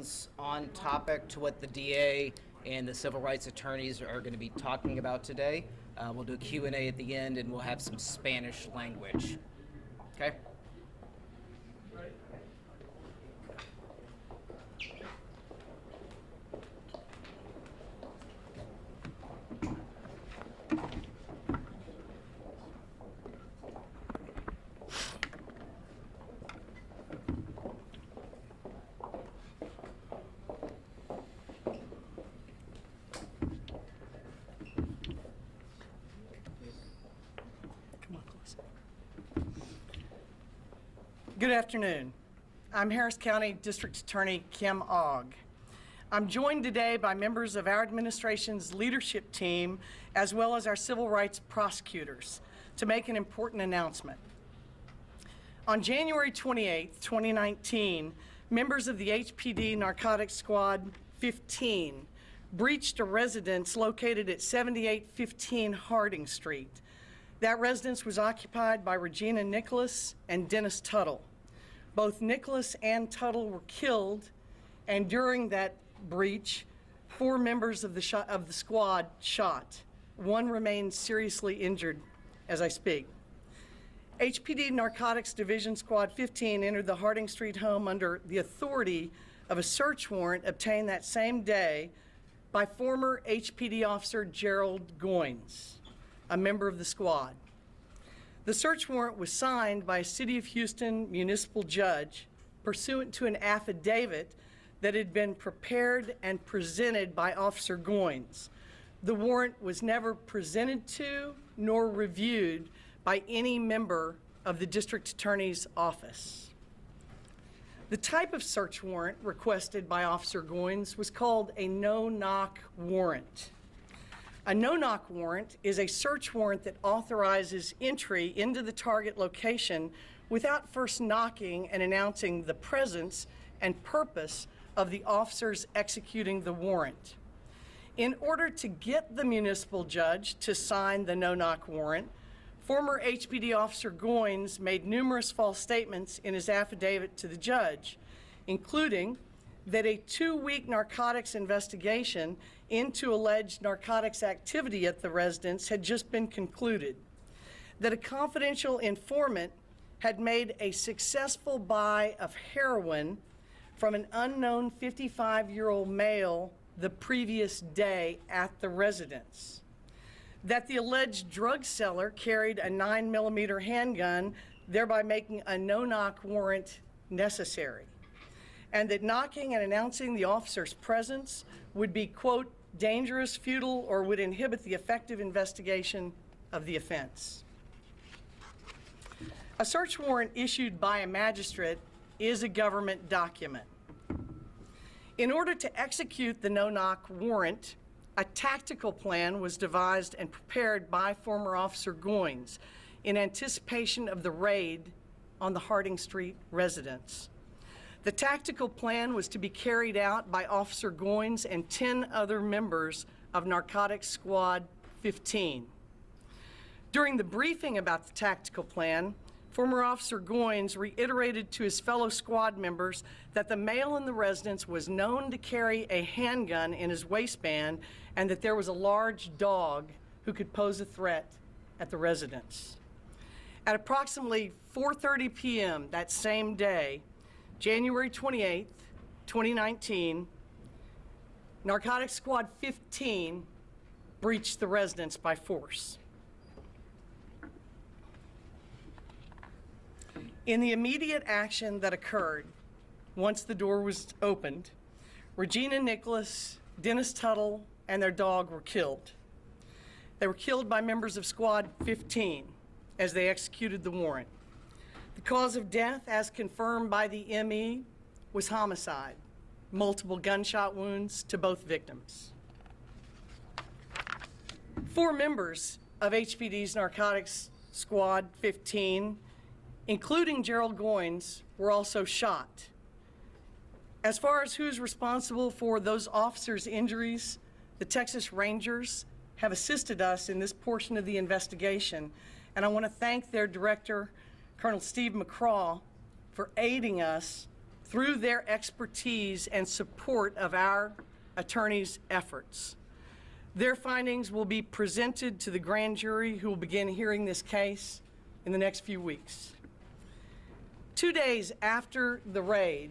questions on topic to what the DA and the civil rights attorneys are going to be talking about today. We'll do a Q&A at the end, and we'll have some Spanish language. Okay? Good afternoon. I'm Harris County District Attorney Kim Ogg. I'm joined today by members of our administration's leadership team, as well as our civil rights prosecutors, to make an important announcement. On January 28, 2019, members of the HPD Narcotics Squad 15 breached a residence located at 7815 Harding Street. That residence was occupied by Regina Nicholas and Dennis Tuttle. Both Nicholas and Tuttle were killed, and during that breach, 4 members of the squad shot. 1 remains seriously injured as I speak. HPD Narcotics Division Squad 15 entered the Harding Street home under the authority of a search warrant obtained that same day by former HPD officer Gerald Goins, a member of the squad. The search warrant was signed by a City of Houston municipal judge pursuant to an affidavit that had been prepared and presented by Officer Goins. The warrant was never presented to nor reviewed by any member of the District Attorney's office. The type of search warrant requested by Officer Goins was called a no-knock warrant. A no-knock warrant is a search warrant that authorizes entry into the target location without first knocking and announcing the presence and purpose of the officers executing the warrant. In order to get the municipal judge to sign the no-knock warrant, former HPD officer Goins made numerous false statements in his affidavit to the judge, including that a 2-week narcotics investigation into alleged narcotics activity at the residence had just been concluded, that a confidential informant had made a successful buy of heroin from an unknown 55-year-old male the previous day at the residence, that the alleged drug seller carried a 9mm handgun, thereby making a no-knock warrant necessary, and that knocking and announcing the officer's presence would be, quote, dangerous, futile, or would inhibit the effective investigation of the offense. A search warrant issued by a magistrate is a government document. In order to execute the no-knock warrant, a tactical plan was devised and prepared by former Officer Goins in anticipation of the raid on the Harding Street residence. The tactical plan was to be carried out by Officer Goins and 10 other members of Narcotics Squad 15. During the briefing about the tactical plan, former Officer Goins reiterated to his fellow squad members that the male in the residence was known to carry a handgun in his waistband and that there was a large dog who could pose a threat at the residence. At approximately 4:30 p.m. that same day, January 28, 2019, Narcotics Squad 15 breached the residence by force. In the immediate action that occurred, once the door was opened, Regina Nicholas, Dennis Tuttle, and their dog were killed. They were killed by members of Squad 15 as they executed the warrant. The cause of death, as confirmed by the ME, was homicide, multiple gunshot wounds to both victims. 4 members of HPD's Narcotics Squad 15, including Gerald Goins, were also shot. As far as who's responsible for those officers' injuries, the Texas Rangers have assisted us in this portion of the investigation, and I want to thank their director, Colonel Steve McCraw, for aiding us through their expertise and support of our attorneys' efforts. Their findings will be presented to the grand jury, who will begin hearing this case in the next few weeks. 2 days after the raid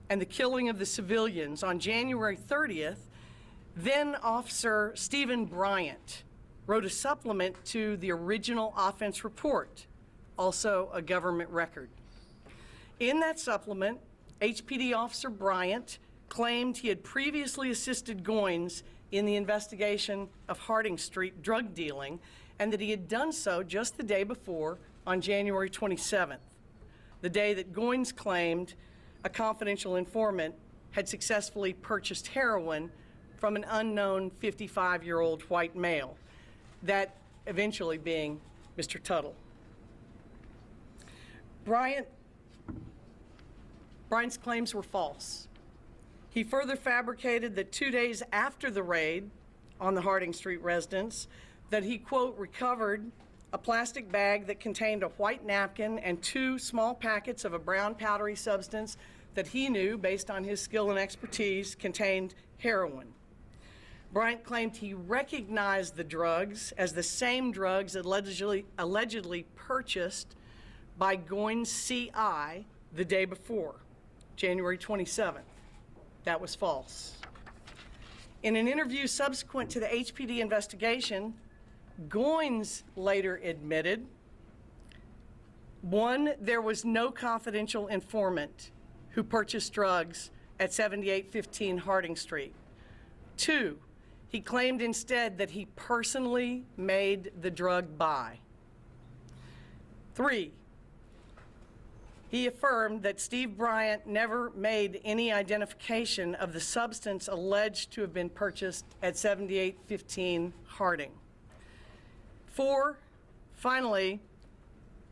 and the killing of the civilians on January 30th, then Officer Stephen Bryant wrote a supplement to the original offense report, also a government record. In that supplement, HPD Officer Bryant claimed he had previously assisted Goins in the investigation of Harding Street drug dealing, and that he had done so just the day before, on January 27th, the day that Goins claimed a confidential informant had successfully purchased heroin from an unknown 55-year-old white male, that eventually being Mr. Tuttle. Bryant's claims were false. He further fabricated that 2 days after the raid on the Harding Street residence, that he, quote, recovered a plastic bag that contained a white napkin and 2 small packets of a brown powdery substance that he knew, based on his skill and expertise, contained heroin. Bryant claimed he recognized the drugs as the same drugs allegedly purchased by Goins CI the day before, January 27th. That was false. In an interview subsequent to the HPD investigation, Goins later admitted, 1, there was no confidential informant who purchased drugs at 7815 Harding Street. 2, he claimed instead that he personally made the drug buy. 3, he affirmed that Steve Bryant never made any identification of the substance alleged to have been purchased at 7815 Harding. 4, finally,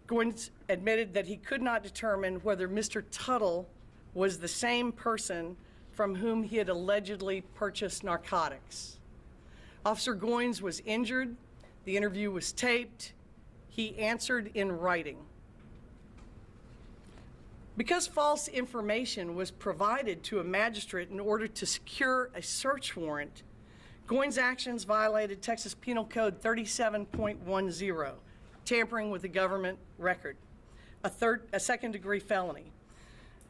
Goins admitted that he could not determine whether Mr. Tuttle was the same person from whom he had allegedly purchased narcotics. Officer Goins was injured. The interview was taped. He answered in writing. Because false information was provided to a magistrate in order to secure a search warrant, Goins' actions violated Texas Penal Code 37.10, tampering with the government record, a second-degree felony.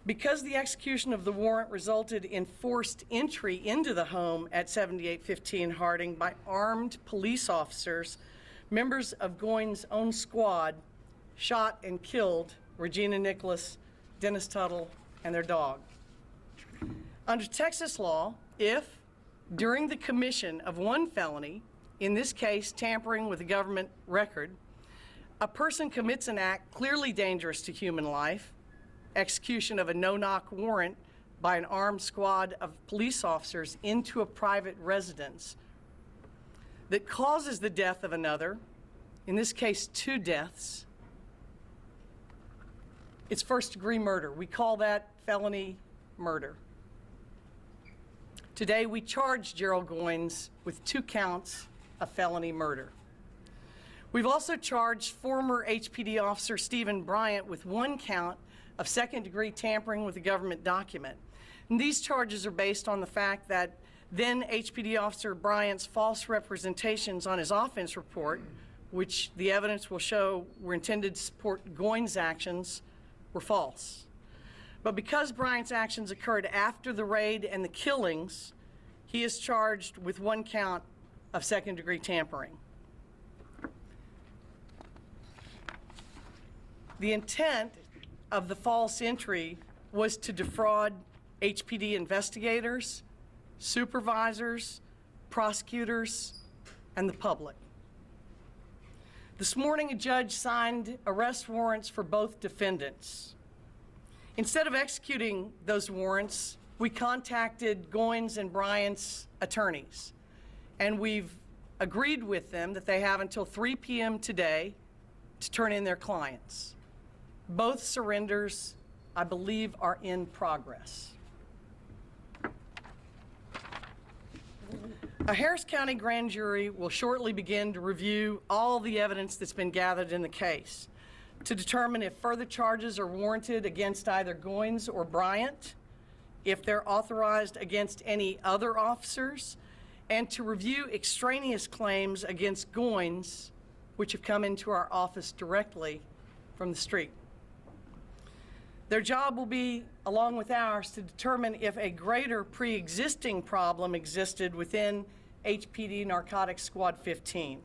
Because the execution of the warrant resulted in forced entry into the home at 7815 Harding by armed police officers, members of Goins' own squad shot and killed Regina Nicholas, Dennis Tuttle, and their dog. Under Texas law, if, during the commission of one felony, in this case tampering with a government record, a person commits an act clearly dangerous to human life, execution of a no-knock warrant by an armed squad of police officers into a private residence, that causes the death of another, in this case 2 deaths, it's first-degree murder. We call that felony murder. Today, we charge Gerald Goins with 2 counts of felony murder. We've also charged former HPD officer Stephen Bryant with 1 count of second-degree tampering with a government document. And these charges are based on the fact that then HPD officer Bryant's false representations on his offense report, which the evidence will show were intended to support Goins' actions, were false. But because Bryant's actions occurred after the raid and the killings, he is charged with 1 count of second-degree tampering. The intent of the false entry was to defraud HPD investigators, supervisors, prosecutors, and the public. This morning, a judge signed arrest warrants for both defendants. Instead of executing those warrants, we contacted Goins and Bryant's attorneys, and we've agreed with them that they have until 3 p.m. today to turn in their clients. Both surrenders, I believe, are in progress. A Harris County grand jury will shortly begin to review all the evidence that's been gathered in the case. to determine if further charges are warranted against either Goins or Bryant, if they're authorized against any other officers, and to review extraneous claims against Goins which have come into our office directly from the street. Their job will be, along with ours, to determine if a greater pre-existing problem existed within HPD Narcotics Squad 15.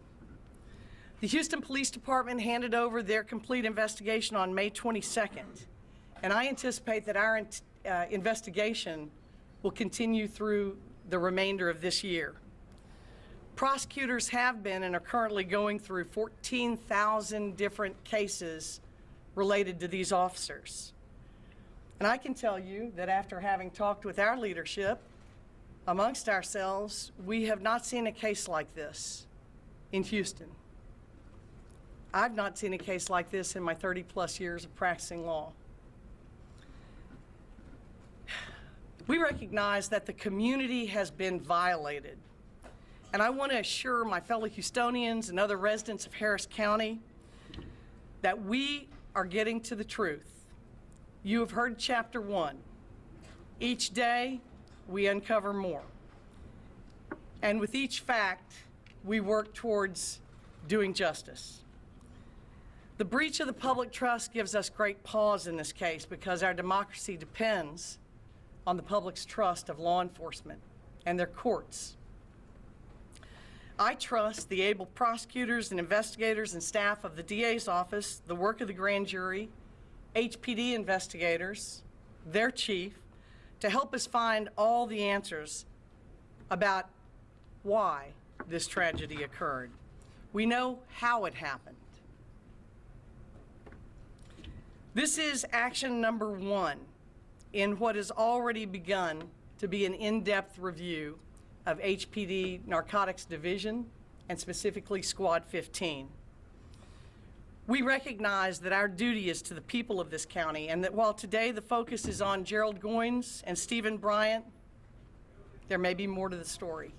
The Houston Police Department handed over their complete investigation on May 22nd, and I anticipate that our investigation will continue through the remainder of this year. Prosecutors have been and are currently going through 14,000 different cases related to these officers. And I can tell you that after having talked with our leadership amongst ourselves, we have not seen a case like this in Houston. I've not seen a case like this in my 30-plus years of practicing law. We recognize that the community has been violated, and I want to assure my fellow Houstonians and other residents of Harris County that we are getting to the truth. You have heard chapter 1. Each day, we uncover more. And with each fact, we work towards doing justice. The breach of the public trust gives us great pause in this case because our democracy depends on the public's trust of law enforcement and their courts. I trust the able prosecutors and investigators and staff of the DA's office, the work of the grand jury, HPD investigators, their chief, to help us find all the answers about why this tragedy occurred. We know how it happened. This is action number 1 in what has already begun to be an in-depth review of HPD Narcotics Division and specifically Squad 15. We recognize that our duty is to the people of this county and that while today the focus is on Gerald Goins and Stephen Bryant, there may be more to the story.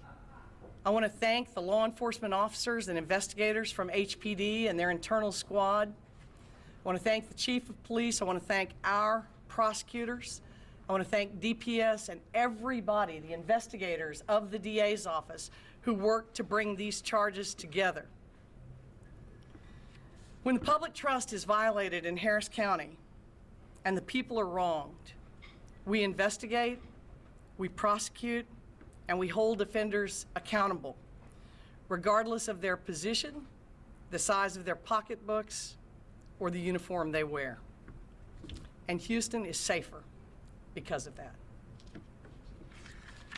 I want to thank the law enforcement officers and investigators from HPD and their internal squad. I want to thank the chief of police. I want to thank our prosecutors. I want to thank DPS and everybody, the investigators of the DA's office who worked to bring these charges together. When the public trust is violated in Harris County and the people are wronged, we investigate, we prosecute, and we hold offenders accountable, regardless of their position, the size of their pocketbooks, or the uniform they wear. And Houston is safer because of that.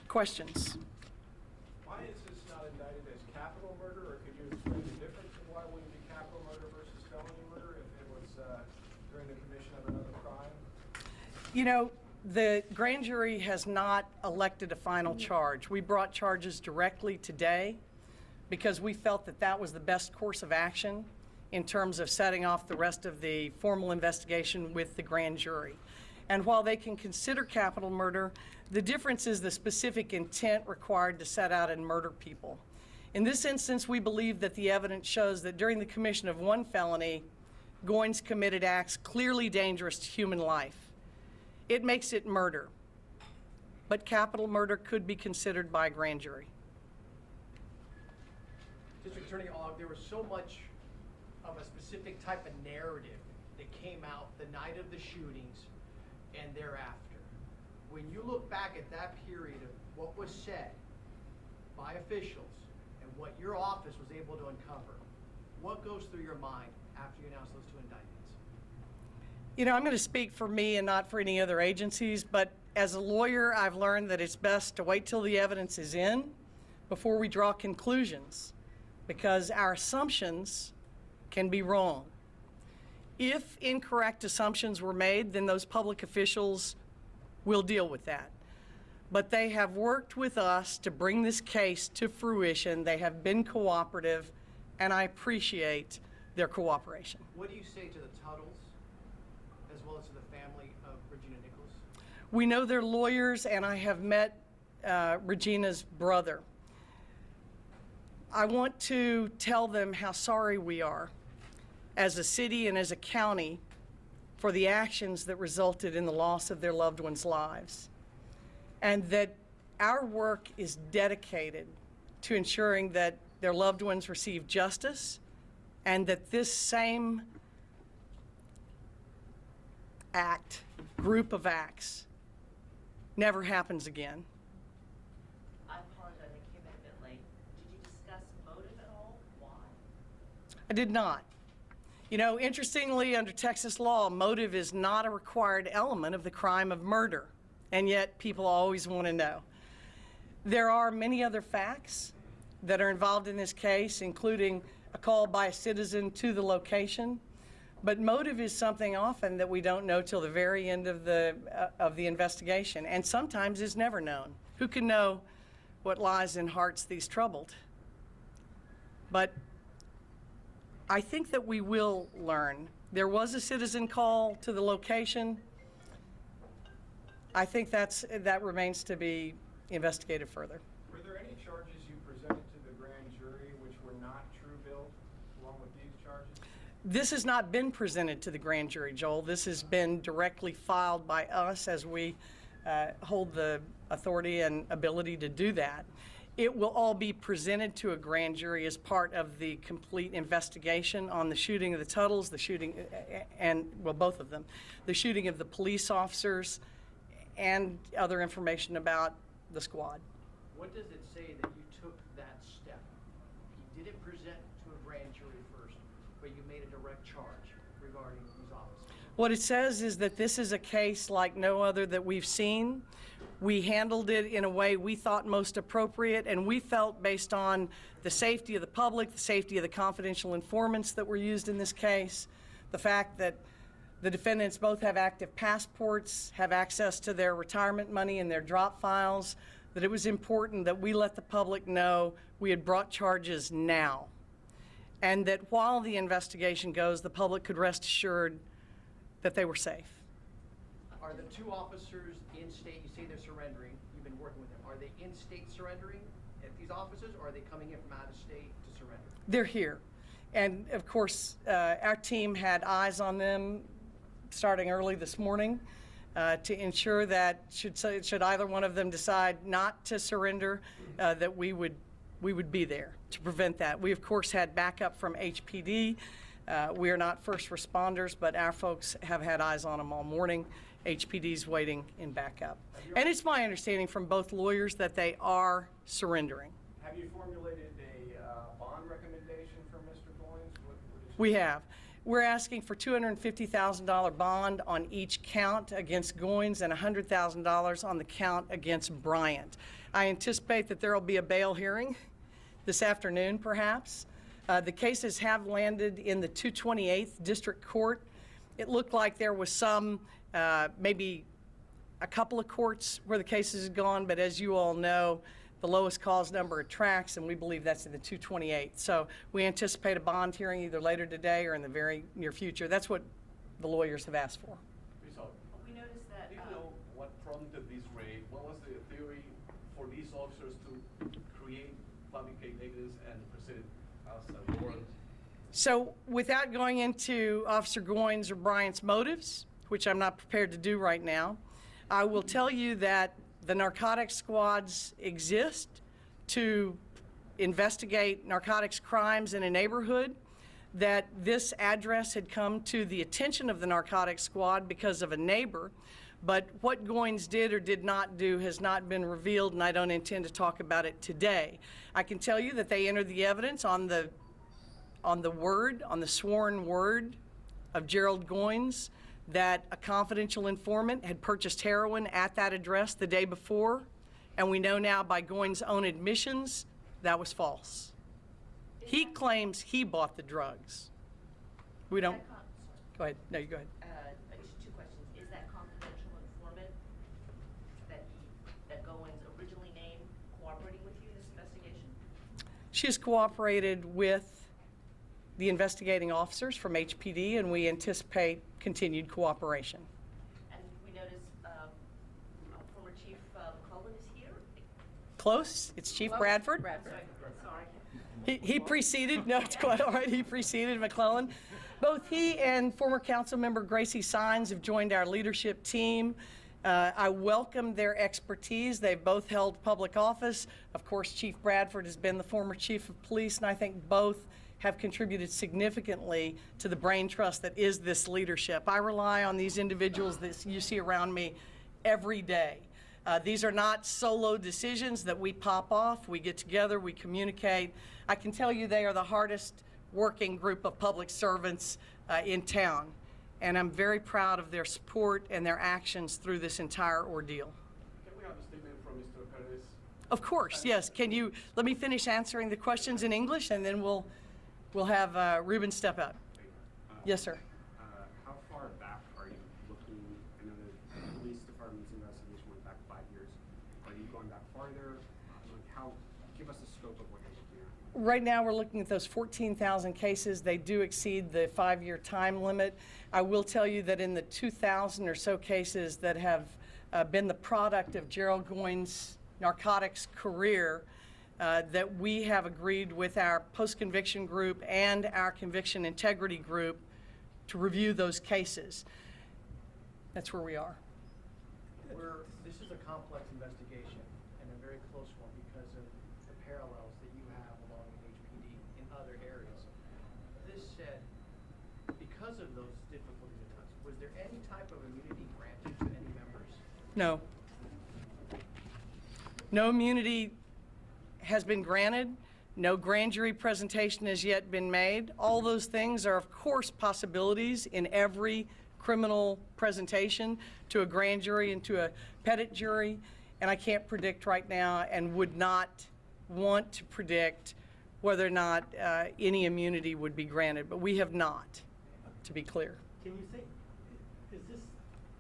Questions? Why is this not indicted as capital murder, or could you explain the difference in why it wouldn't be capital murder versus felony murder if it was during the commission of another crime? You know, the grand jury has not elected a final charge. We brought charges directly today because we felt that that was the best course of action in terms of setting off the rest of the formal investigation with the grand jury. And while they can consider capital murder, the difference is the specific intent required to set out and murder people. In this instance, we believe that the evidence shows that during the commission of one felony, Goins committed acts clearly dangerous to human life. It makes it murder, but capital murder could be considered by a grand jury. District Attorney Ogg, there was so much of a specific type of narrative that came out the night of the shootings and thereafter. When you look back at that period of what was said by officials and what your office was able to uncover, what goes through your mind after you announce those 2 indictments? You know, I'm going to speak for me and not for any other agencies, but as a lawyer, I've learned that it's best to wait till the evidence is in before we draw conclusions, because our assumptions can be wrong. If incorrect assumptions were made, then those public officials will deal with that. But they have worked with us to bring this case to fruition. They have been cooperative, and I appreciate their cooperation. What do you say to the Tuttles as well as to the family of Regina Nichols? We know they're lawyers, and I have met Regina's brother. I want to tell them how sorry we are. as a city and as a county for the actions that resulted in the loss of their loved ones' lives. And that our work is dedicated to ensuring that their loved ones receive justice, and that this same group of acts, never happens again. I apologize, I came in a bit late. Did you discuss motive at all? Why? I did not. You know, interestingly, under Texas law, motive is not a required element of the crime of murder, and yet people always want to know. There are many other facts that are involved in this case, including a call by a citizen to the location. But motive is something often that we don't know till the very end of the investigation, and sometimes is never known. Who can know what lies in hearts these troubled? But I think that we will learn. There was a citizen call to the location. I think that remains to be investigated further. Were there any charges you presented to the grand jury which were not true bills along with these charges? This has not been presented to the grand jury, Joel. This has been directly filed by us, as we hold the authority and ability to do that. It will all be presented to a grand jury as part of the complete investigation on the shooting of the Tuttles, the shooting, well, both of them, the shooting of the police officers, and other information about the squad. What does it say that you took that step? You didn't present to a grand jury first, but you made a direct charge regarding these officers. What it says is that this is a case like no other that we've seen. We handled it in a way we thought most appropriate, and we felt, based on the safety of the public, the safety of the confidential informants that were used in this case, the fact that the defendants both have active passports, have access to their retirement money and their drop files, that it was important that we let the public know we had brought charges now, and that while the investigation goes, the public could rest assured that they were safe. Are the two officers in state? You say they're surrendering. You've been working with them. Are they in state surrendering at these offices, or are they coming in from out of state to surrender? They're here. And of course, our team had eyes on them starting early this morning to ensure that should either one of them decide not to surrender, that we would be there to prevent that. We, of course, had backup from HPD. We are not first responders, but our folks have had eyes on them all morning. HPD's waiting in backup. And it's my understanding from both lawyers that they are surrendering. Have you formulated a bond recommendation for Mr. Goins? We have. We're asking for $250,000 bond on each count against Goins and $100,000 on the count against Bryant. I anticipate that there will be a bail hearing this afternoon, perhaps. The cases have landed in the 228th District Court. It looked like there was some, maybe a couple of courts where the cases had gone, but as you all know, the lowest cause number attracts, and we believe that's in the 228th. So we anticipate a bond hearing either later today or in the very near future. That's what the lawyers have asked for. We noticed that. Do you know what prompted this raid? What was the theory for these officers to create, fabricate evidence, and present it as a warrant? So without going into Officer Goins or Bryant's motives, which I'm not prepared to do right now, I will tell you that the narcotics squads exist to investigate narcotics crimes in a neighborhood, that this address had come to the attention of the narcotics squad because of a neighbor, but what Goins did or did not do has not been revealed, and I don't intend to talk about it today. I can tell you that they entered the evidence on the sworn word of Gerald Goins, that a confidential informant had purchased heroin at that address the day before, and we know now by Goins' own admissions that was false. He claims he bought the drugs. We don't. Go ahead. No, you go ahead. Just two questions. Is that confidential informant that Goins originally named cooperating with you in this investigation? She has cooperated with the investigating officers from HPD, and we anticipate continued cooperation. And we noticed former Chief McClellan is here. Close. It's Chief Bradford. Sorry. He preceded, no, it's quite all right, he preceded McClellan. Both he and former council member Gracie Sines have joined our leadership team. I welcome their expertise. They've both held public office. Of course, Chief Bradford has been the former chief of police, and I think both have contributed significantly to the brain trust that is this leadership. I rely on these individuals that you see around me every day. These are not solo decisions that we pop off. We get together, we communicate. I can tell you they are the hardest working group of public servants in town. And I'm very proud of their support and their actions through this entire ordeal. Can we have a statement from Mr. Perez? Of course, yes. Can you let me finish answering the questions in English, and then we'll have Ruben step up. Yes, sir. How far back are you looking? I know the police department's investigation went back 5 years. Are you going back farther? Give us a scope of what you're looking at. Right now, we're looking at those 14,000 cases. They do exceed the 5-year time limit. I will tell you that in the 2,000 or so cases that have been the product of Gerald Goins' narcotics career, that we have agreed with our post-conviction group and our conviction integrity group to review those cases. That's where we are. This is a complex investigation and a very close one because of the parallels that you have along with HPD in other areas. This said, because of those difficulties at times, was there any type of immunity granted to any members? No. No immunity has been granted. No grand jury presentation has yet been made. All those things are, of course, possibilities in every criminal presentation to a grand jury and to a petit jury, and I can't predict right now and would not want to predict whether or not any immunity would be granted, but we have not, to be clear. Can you say, is this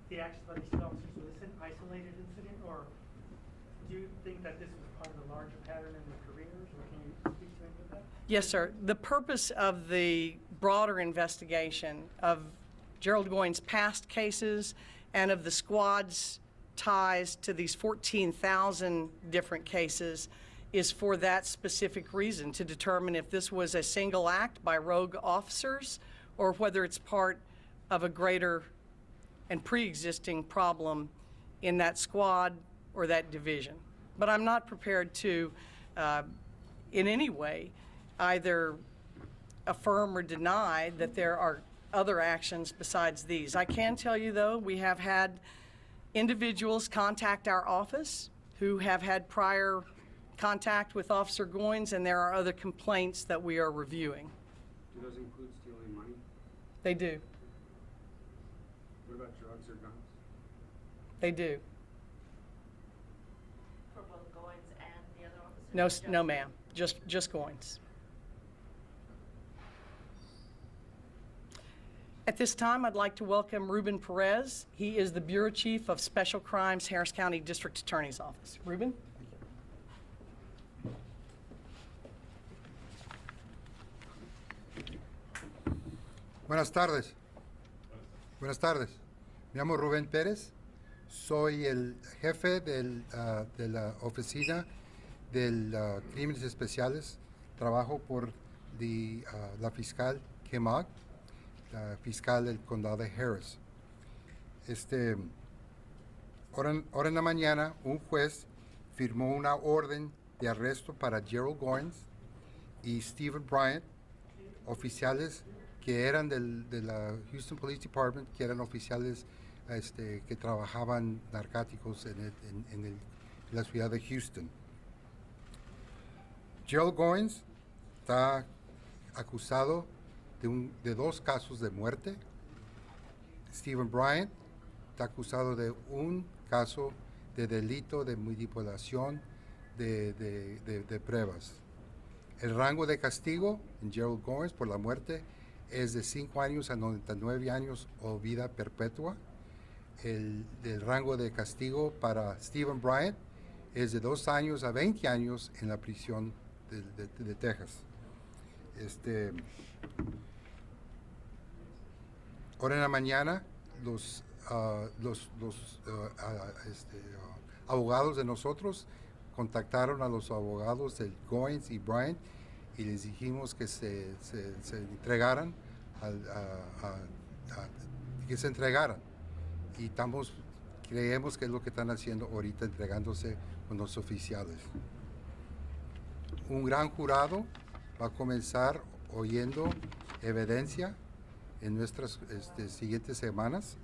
the actions by these officers, was this an isolated incident, or do you think that this was part of a larger pattern in their careers, or can you speak to any of that? Yes, sir. The purpose of the broader investigation of Gerald Goins' past cases and of the squad's ties to these 14,000 different cases is for that specific reason, to determine if this was a single act by rogue officers or whether it's part of a greater and pre-existing problem in that squad or that division. But I'm not prepared to, in any way, either affirm or deny that there are other actions besides these. I can tell you, though, we have had individuals contact our office who have had prior contact with Officer Goins, and there are other complaints that we are reviewing. Do those include stealing money? They do. What about drugs or guns? They do. For both Goins and the other officers? No, ma'am. Just Goins. At this time, I'd like to welcome Ruben Perez. He is the Bureau Chief of Special Crimes, Harris County District Attorney's Office. Ruben? Buenas tardes. Buenas tardes. Me llamo Rubén Pérez. Soy el jefe de la oficina de crímenes especiales. Trabajo por la fiscal Kim Ogg, la fiscal del condado de Harris. Ahora en la mañana, un juez firmó una orden de arresto para Gerald Goins y Stephen Bryant, oficiales que eran de la Houston Police Department, que eran oficiales que trabajaban narcóticos en la ciudad de Houston. Gerald Goins está acusado de 2 casos de muerte. Stephen Bryant está acusado de un caso de delito de manipulación de pruebas. El rango de castigo en Gerald Goins por la muerte es de 5 años a 99 años o vida perpetua. El rango de castigo para Stephen Bryant es de 2 años a 20 años en la prisión de Texas. Ahora en la mañana, los abogados de nosotros contactaron a los abogados de Goins y Bryant y les dijimos que se entregaran que se entregaran. Y creemos que es lo que están haciendo ahorita, entregándose con los oficiales. Un gran jurado va a comenzar oyendo evidencia en nuestras siguientes semanas.